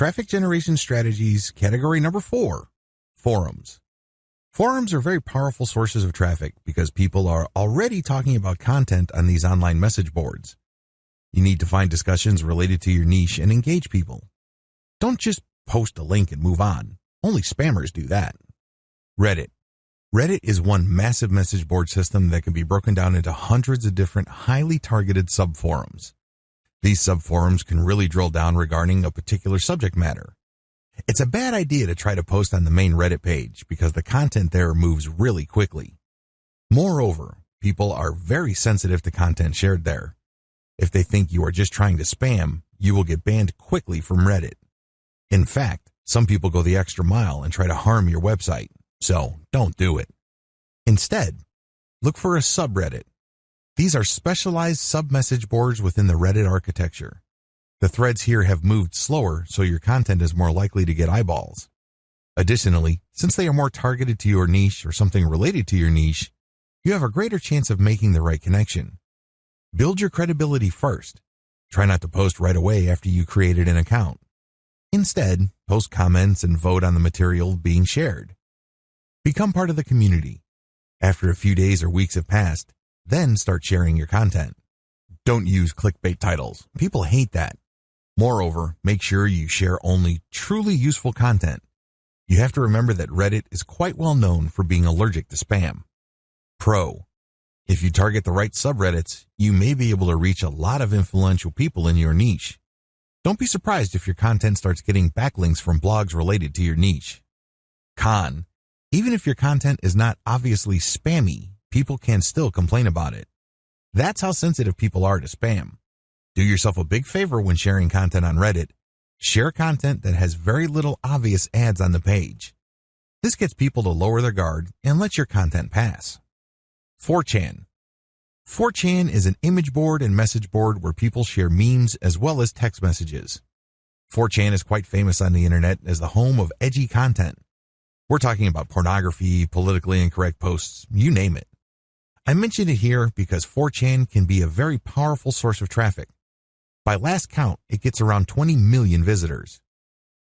Traffic generation strategies, category number 4, forums. Forums are very powerful sources of traffic because people are already talking about content on these online message boards. You need to find discussions related to your niche and engage people. Don't just post a link and move on. Only spammers do that. Reddit. Reddit is one massive message board system that can be broken down into hundreds of different highly targeted subforums. These subforums can really drill down regarding a particular subject matter. It's a bad idea to try to post on the main Reddit page because the content there moves really quickly. Moreover, people are very sensitive to content shared there. If they think you are just trying to spam, you will get banned quickly from Reddit. In fact, some people go the extra mile and try to harm your website, so don't do it. Instead, look for a subreddit. These are specialized sub-message boards within the Reddit architecture. The threads here have moved slower, so your content is more likely to get eyeballs. Additionally, since they are more targeted to your niche or something related to your niche, you have a greater chance of making the right connection. Build your credibility first. Try not to post right away after you created an account. Instead, post comments and vote on the material being shared. Become part of the community. After a few days or weeks have passed, then start sharing your content. Don't use clickbait titles. People hate that. Moreover, make sure you share only truly useful content. You have to remember that Reddit is quite well known for being allergic to spam. Pro. If you target the right subreddits, you may be able to reach a lot of influential people in your niche. Don't be surprised if your content starts getting backlinks from blogs related to your niche. Con. Even if your content is not obviously spammy, people can still complain about it. That's how sensitive people are to spam. Do yourself a big favor when sharing content on Reddit. Share content that has very little obvious ads on the page. This gets people to lower their guard and let your content pass. 4chan. 4chan is an image board and message board where people share memes as well as text messages. 4chan is quite famous on the internet as the home of edgy content. We're talking about pornography, politically incorrect posts, you name it. I mention it here because 4chan can be a very powerful source of traffic. By last count, it gets around 20 million visitors.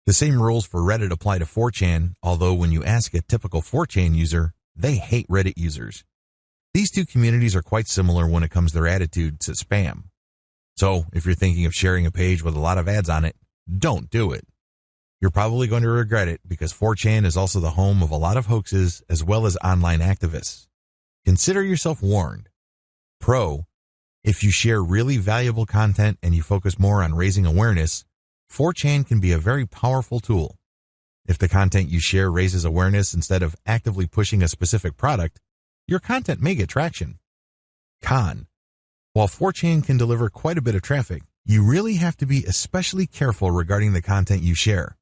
The same rules for Reddit apply to 4chan, although when you ask a typical 4chan user, they hate Reddit users. These two communities are quite similar when it comes to their attitude to spam. So, if you're thinking of sharing a page with a lot of ads on it, don't do it. You're probably going to regret it because 4chan is also the home of a lot of hoaxes as well as online activists. Consider yourself warned. Pro. If you share really valuable content and you focus more on raising awareness, 4chan can be a very powerful tool. If the content you share raises awareness instead of actively pushing a specific product, your content may get traction. Con. While 4chan can deliver quite a bit of traffic, you really have to be especially careful regarding the content you share.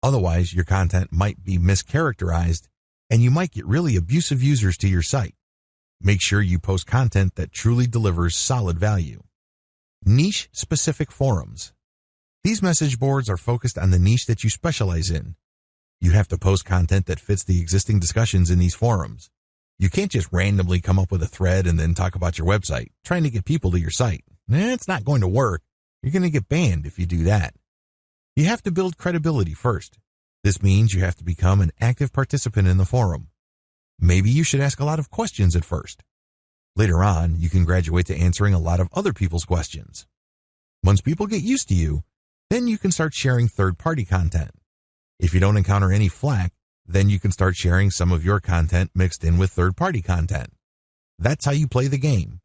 Otherwise, your content might be mischaracterized and you might get really abusive users to your site. Make sure you post content that truly delivers solid value. Niche-specific forums. These message boards are focused on the niche that you specialize in. You have to post content that fits the existing discussions in these forums. You can't just randomly come up with a thread and then talk about your website, trying to get people to your site. It's not going to work. You're going to get banned if you do that. You have to build credibility first. This means you have to become an active participant in the forum. Maybe you should ask a lot of questions at first. Later on, you can graduate to answering a lot of other people's questions. Once people get used to you, then you can start sharing third-party content. If you don't encounter any flack, then you can start sharing some of your content mixed in with third-party content. That's how you play the game.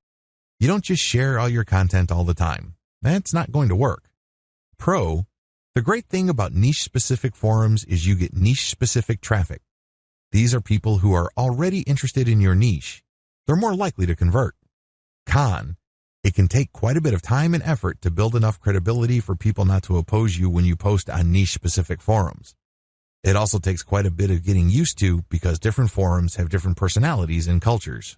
You don't just share all your content all the time. That's not going to work. Pro. The great thing about niche-specific forums is you get niche-specific traffic. These are people who are already interested in your niche. They're more likely to convert. Con. It can take quite a bit of time and effort to build enough credibility for people not to oppose you when you post on niche-specific forums. It also takes quite a bit of getting used to because different forums have different personalities and cultures.